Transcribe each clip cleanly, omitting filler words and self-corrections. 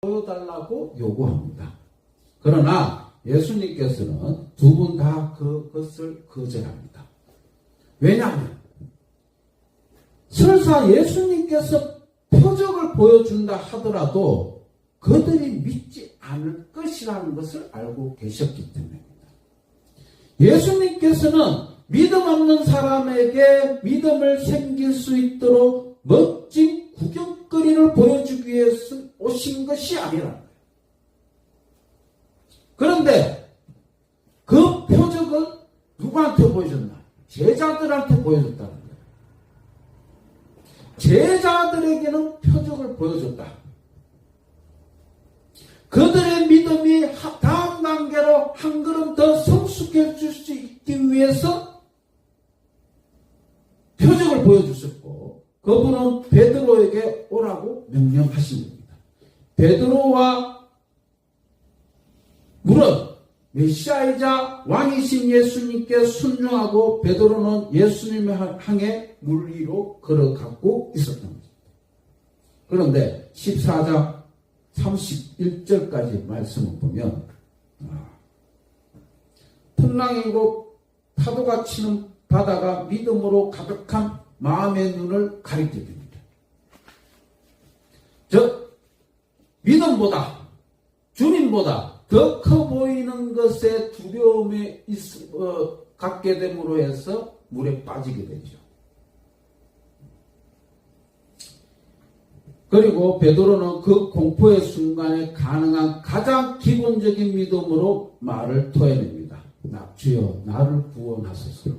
보여달라고 요구합니다. 그러나 예수님께서는 두 분 다 그것을 거절합니다. 왜냐하면 설사 예수님께서 표적을 보여준다 하더라도 그들이 믿지 않을 것이라는 것을 알고 계셨기 때문입니다. 예수님께서는 믿음 없는 사람에게 믿음을 생길 수 있도록 멋진 구경거리를 보여주기 위해서 오신 것이 아니라는 거예요. 그런데 그 표적을 누구한테 보여줬나? 제자들한테 보여줬다는 거예요. 제자들에게는 표적을 보여줬다. 그들의 믿음이 다음 단계로 한 걸음 더 성숙해질 수 있기 위해서 표적을 보여주셨고, 그분은 베드로에게 오라고 명령하신 겁니다. 베드로와 물은 메시아이자 왕이신 예수님께 순종하고 베드로는 예수님을 향해 물 위로 걸어가고 있었던 것입니다. 그런데 14장 31절까지 말씀을 보면 풍랑이고 파도가 치는 바다가 믿음으로 가득한 마음의 눈을 가리게 됩니다. 즉 믿음보다 주님보다 더 커 보이는 것에 두려움에 갖게 됨으로 해서 물에 빠지게 되죠. 그리고 베드로는 그 공포의 순간에 가능한 가장 기본적인 믿음으로 말을 토해냅니다. 주여 나를 구원하소서.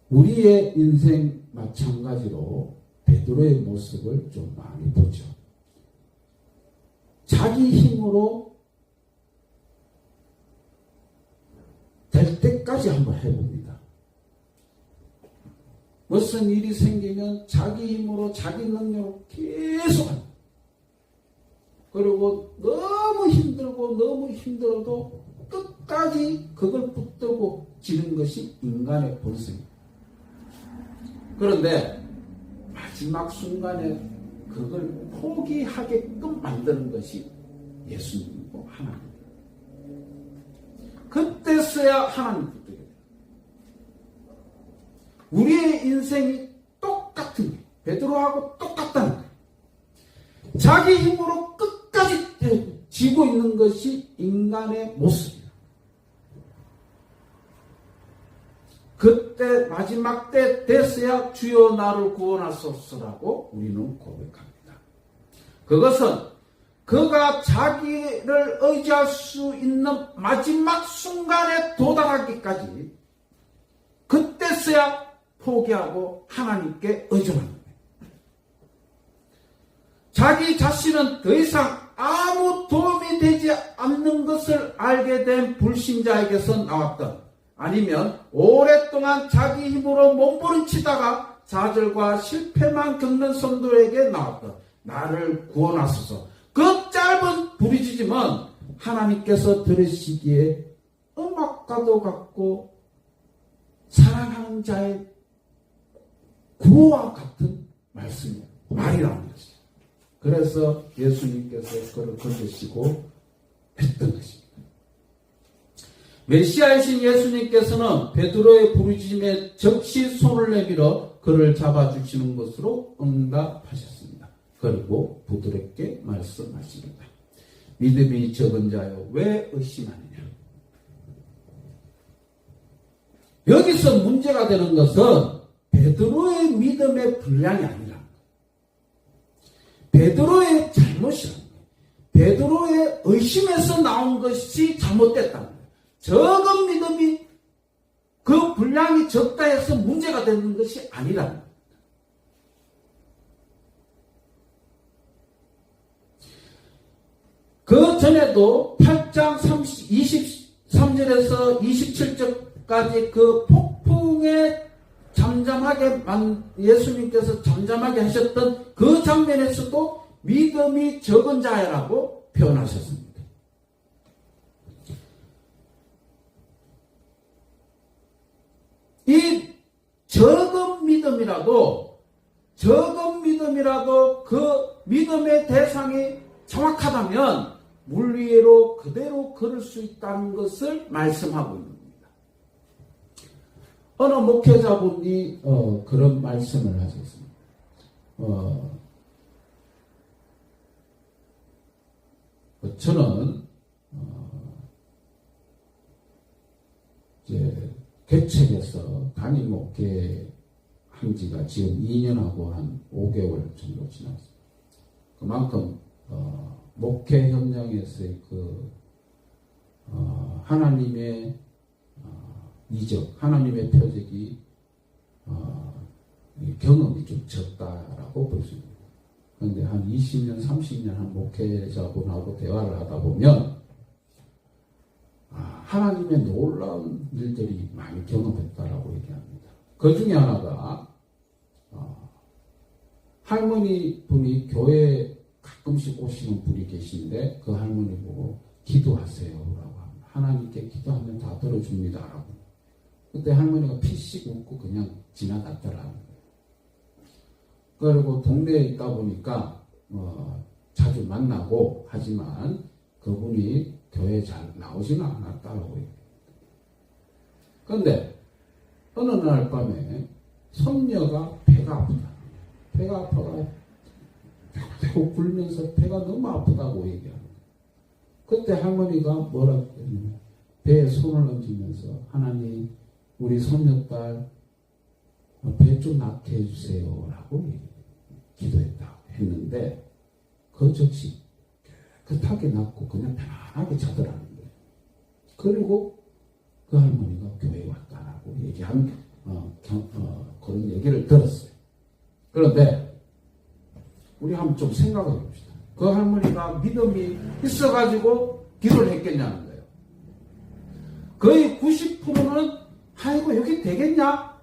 우리의 인생 마찬가지로 베드로의 모습을 좀 많이 보죠. 자기 힘으로 될 때까지 한번 해봅니다. 무슨 일이 생기면 자기 힘으로 자기 능력으로 계속 합니다. 그리고 너무 힘들고 너무 힘들어도 끝까지 그걸 붙들고 지는 것이 인간의 본성입니다. 그런데 마지막 순간에 그걸 포기하게끔 만드는 것이 예수님이고 하나님입니다. 그때서야 하나님 붙들게 돼요. 우리의 인생이 똑같은 거예요. 베드로하고 똑같다는 거예요. 자기 힘으로 끝까지 지고 있는 것이 인간의 모습이에요. 그때 마지막 때 됐어야 주여 나를 구원하소서라고 우리는 고백합니다. 그것은 그가 자기를 의지할 수 있는 마지막 순간에 도달하기까지 그때서야 포기하고 하나님께 의존하는 거예요. 자기 자신은 더 이상 아무 도움이 되지 않는 것을 알게 된 불신자에게서 나왔던, 아니면 오랫동안 자기 힘으로 몸부림치다가 좌절과 실패만 겪는 성도에게 나왔던 나를 구원하소서. 그 짧은 부르짖음은 하나님께서 들으시기에 음악과도 같고 사랑하는 자의 구호와 같은 말씀이에요. 말이라는 것이죠. 그래서 예수님께서 그를 건드시고 했던 것입니다. 메시아이신 예수님께서는 베드로의 부르짖음에 즉시 손을 내밀어 그를 잡아주시는 것으로 응답하셨습니다. 그리고 부드럽게 말씀하십니다. 믿음이 적은 자여 왜 의심하느냐. 여기서 문제가 되는 것은 베드로의 믿음의 분량이 아니라 베드로의 잘못이라는 거예요. 베드로의 의심에서 나온 것이 잘못됐다는 거예요. 적은 믿음이 그 분량이 적다 해서 문제가 되는 것이 아니라는 겁니다. 그 전에도 8장 23절에서 27절까지 그 폭풍에 예수님께서 잠잠하게 하셨던 그 장면에서도 믿음이 적은 자라고 표현하셨습니다. 이 적은 믿음이라도 적은 믿음이라도 그 믿음의 대상이 정확하다면 물 위로 그대로 걸을 수 있다는 것을 말씀하고 있는 겁니다. 어느 목회자분이 그런 말씀을 하셨습니다. 저는 이제 개척에서 담임 목회 한 지가 지금 2년하고 한 5개월 정도 지났어요. 그만큼 목회 현장에서의 하나님의 이적, 하나님의 표적이 경험이 좀 적다라고 볼 수 있습니다. 그런데 한 20년, 30년 한 목회자분하고 대화를 하다 보면 하나님의 놀라운 일들이 많이 경험했다라고 얘기합니다. 그 중에 하나가 할머니 분이 교회에 가끔씩 오시는 분이 계신데 그 할머니 보고 기도하세요라고 합니다. 하나님께 기도하면 다 들어줍니다라고. 그때 할머니가 피식 웃고 그냥 지나갔더라는 거예요. 그리고 동네에 있다 보니까 자주 만나고 하지만 그분이 교회에 잘 나오지는 않았다라고 해요. 그런데 어느 날 밤에 손녀가 배가 아프다. 배가 아파가 대고 굴면서 배가 너무 아프다고 얘기하는 거예요. 그때 할머니가 뭐라고 했냐면 배에 손을 얹으면서 하나님 우리 손녀딸 배 좀 낫게 해주세요라고 기도했다 했는데 그 즉시 깨끗하게 낫고 그냥 편안하게 자더라는 거예요. 그리고 그 할머니가 교회에 왔다라고 얘기한 그런 얘기를 들었어요. 그런데 우리 한번 좀 생각해 봅시다. 그 할머니가 믿음이 있어가지고 기도를 했겠냐는 거예요. 거의 90%는 아이고 여기 되겠냐?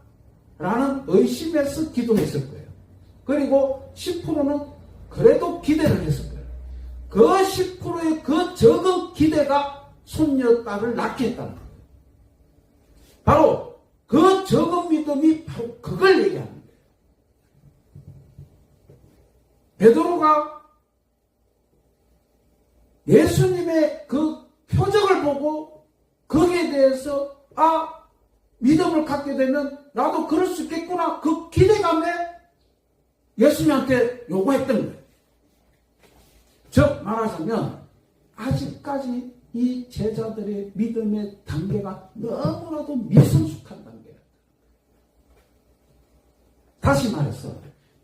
라는 의심에서 기도했을 거예요. 그리고 10%는 그래도 기대를 했을 거예요. 그 10%의 그 적은 기대가 손녀딸을 낳게 했다는 거예요. 바로 그 적은 믿음이 바로 그걸 얘기하는 거예요. 베드로가 예수님의 그 표적을 보고 거기에 대해서 믿음을 갖게 되면 나도 그럴 수 있겠구나 그 기대감에 예수님한테 요구했던 거예요. 즉 말하자면 아직까지 이 제자들의 믿음의 단계가 너무나도 미성숙한 단계예요. 다시 말해서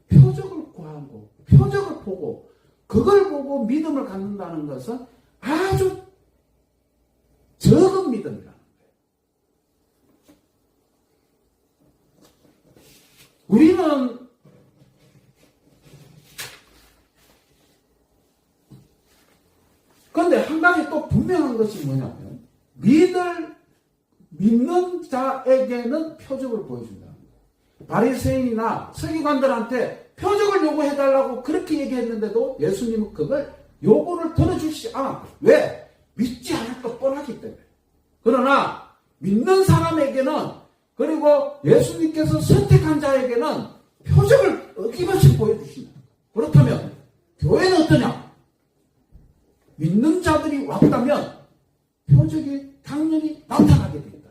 표적을 구하고 표적을 보고 그걸 보고 믿음을 갖는다는 것은 아주 적은 믿음이라는 거예요. 우리는 그런데 한 가지 또 분명한 것이 뭐냐면 믿는 자에게는 표적을 보여준다는 거예요. 바리새인이나 서기관들한테 표적을 요구해달라고 그렇게 얘기했는데도 예수님은 그걸 요구를 들어주시지 않았고 왜? 믿지 않을 것 뻔하기 때문에. 그러나 믿는 사람에게는 그리고 예수님께서 선택한 자에게는 표적을 어김없이 보여주신다. 그렇다면 교회는 어떠냐? 믿는 자들이 왔다면 표적이 당연히 나타나게 된다.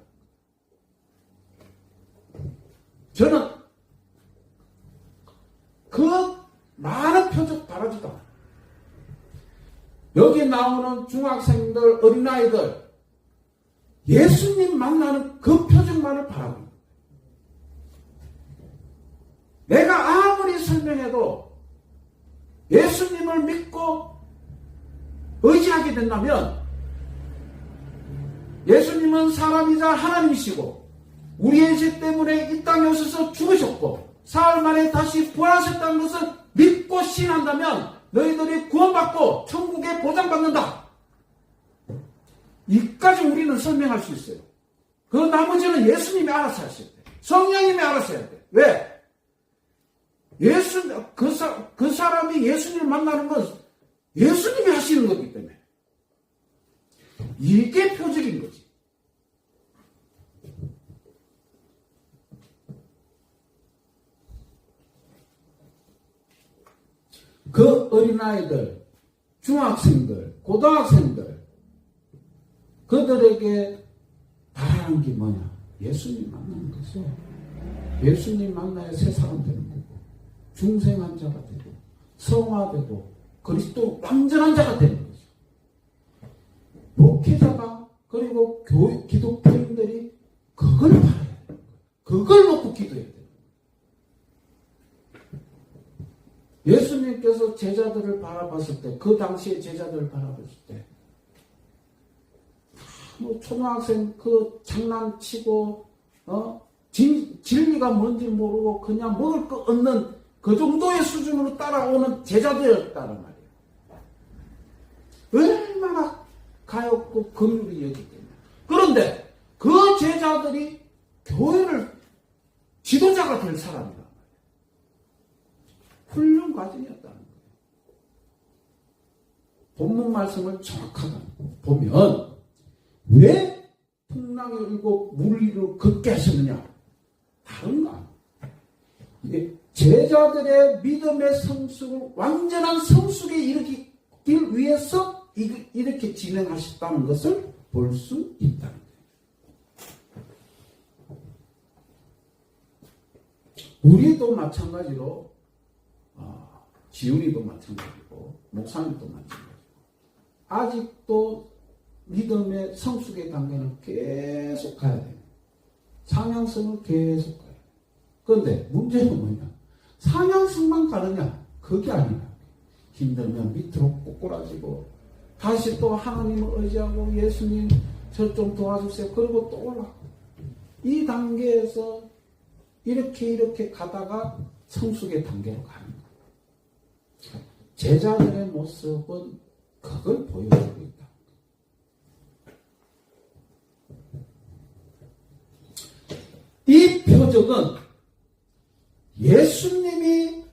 저는 그 많은 표적 바라지도 않아요. 여기 나오는 중학생들, 어린아이들 예수님 만나는 그 표적만을 바라고 있는 거예요. 내가 아무리 설명해도 예수님을 믿고 의지하게 된다면 예수님은 사람이자 하나님이시고 우리의 죄 때문에 이 땅에 오셔서 죽으셨고 사흘 만에 다시 부활하셨다는 것을 믿고 신한다면 너희들이 구원받고 천국에 보장받는다. 이까지 우리는 설명할 수 있어요. 그 나머지는 예수님이 알아서 하셔야 돼. 성령님이 알아서 해야 돼. 왜? 그 사람이 예수님을 만나는 건 예수님이 하시는 거기 때문에. 이게 표적인 거지. 그 어린아이들, 중학생들, 고등학생들, 그들에게 바라는 게 뭐냐? 예수님 만나는 거죠. 예수님 만나야 새 사람 되는 거고, 중생한 자가 되고, 성화되고, 그리스도 완전한 자가 되는 거죠. 목회자가, 그리고 기독교인들이 그걸 바라야 돼요. 그걸 놓고 기도해야 돼요. 예수님께서 제자들을 바라봤을 때, 그 당시에 제자들을 바라봤을 때, 뭐 초등학생 그 장난치고 진리가 뭔지 모르고 그냥 먹을 거 없는 그 정도의 수준으로 따라오는 제자들이었다는 말이에요. 얼마나 가엾고 긍휼히 여기기 때문에. 그런데 그 제자들이 교회를 지도자가 될 사람이란 말이에요. 훌륭 과정이었다는 거예요. 본문 말씀을 정확하게 보면 왜 풍랑이 일고 물 위로 걷게 하셨느냐? 다른 거 아니에요. 제자들의 믿음의 성숙을 완전한 성숙에 이르기 위해서 이렇게 진행하셨다는 것을 볼 수 있다는 거예요. 우리도 마찬가지로 지훈이도 마찬가지고 목사님도 마찬가지고 아직도 믿음의 성숙의 단계는 계속 가야 돼요. 상향성을 계속 가야 돼요. 그런데 문제는 뭐냐? 상향성만 가느냐? 그게 아니라 힘들면 밑으로 꼬꾸라지고 다시 또 하나님을 의지하고 예수님 저 좀 도와주세요. 그리고 또 올라가고 이 단계에서 이렇게 가다가 성숙의 단계로 가는 거예요. 제자들의 모습은 그걸 보여주고 있다. 이 표적은 예수님이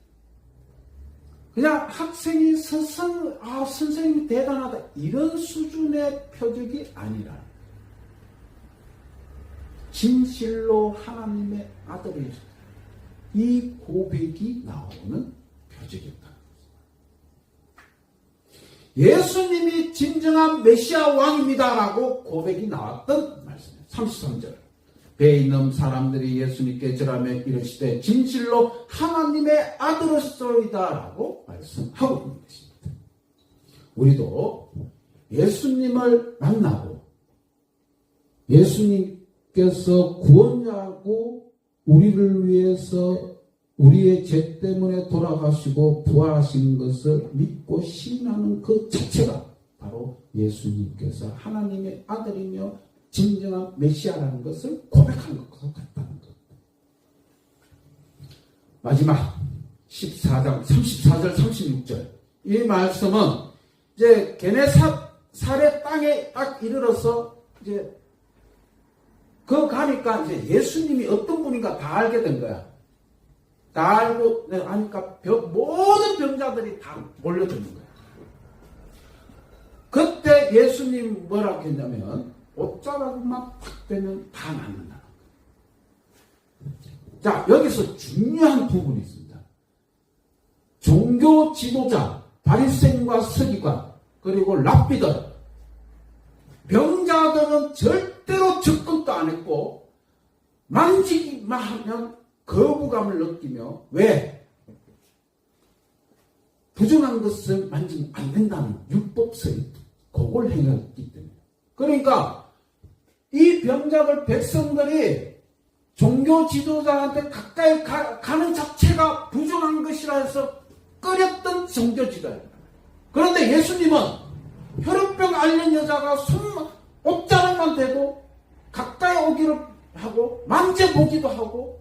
그냥 학생이 선생님이 대단하다 이런 수준의 표적이 아니라 진실로 하나님의 아들이 이 고백이 나오는 표적이었다. 예수님이 진정한 메시아 왕입니다라고 고백이 나왔던 말씀이에요. 33절. 배에 있는 사람들이 예수님께 절하며 이르시되 진실로 하나님의 아들이소이다라고 말씀하고 있는 것입니다. 우리도 예수님을 만나고 예수님께서 구원자고 우리를 위해서 우리의 죄 때문에 돌아가시고 부활하신 것을 믿고 신뢰하는 그 자체가 바로 예수님께서 하나님의 아들이며 진정한 메시아라는 것을 고백하는 것과 같다는 것. 마지막 14장 34절 36절 이 말씀은 이제 게네사렛 땅에 딱 이르러서 이제 그 가니까 이제 예수님이 어떤 분인가 다 알게 된 거야. 다 알고 하니까 모든 병자들이 다 몰려드는 거야. 그때 예수님 뭐라고 했냐면 옷자락만 탁 되면 다 낫는다. 자, 여기서 중요한 부분이 있습니다. 종교 지도자, 바리새인과 서기관, 그리고 랍비들, 병자들은 절대로 접근도 안 했고 만지기만 하면 거부감을 느끼며 왜? 부정한 것을 만지면 안 된다는 율법서에 그걸 행했기 때문에. 그러니까 이 병자들 백성들이 종교 지도자한테 가까이 가는 자체가 부정한 것이라 해서 꺼렸던 종교 지도자예요. 그런데 예수님은 혈우병 앓는 여자가 옷자락만 대도 가까이 오기를 하고 만져보기도 하고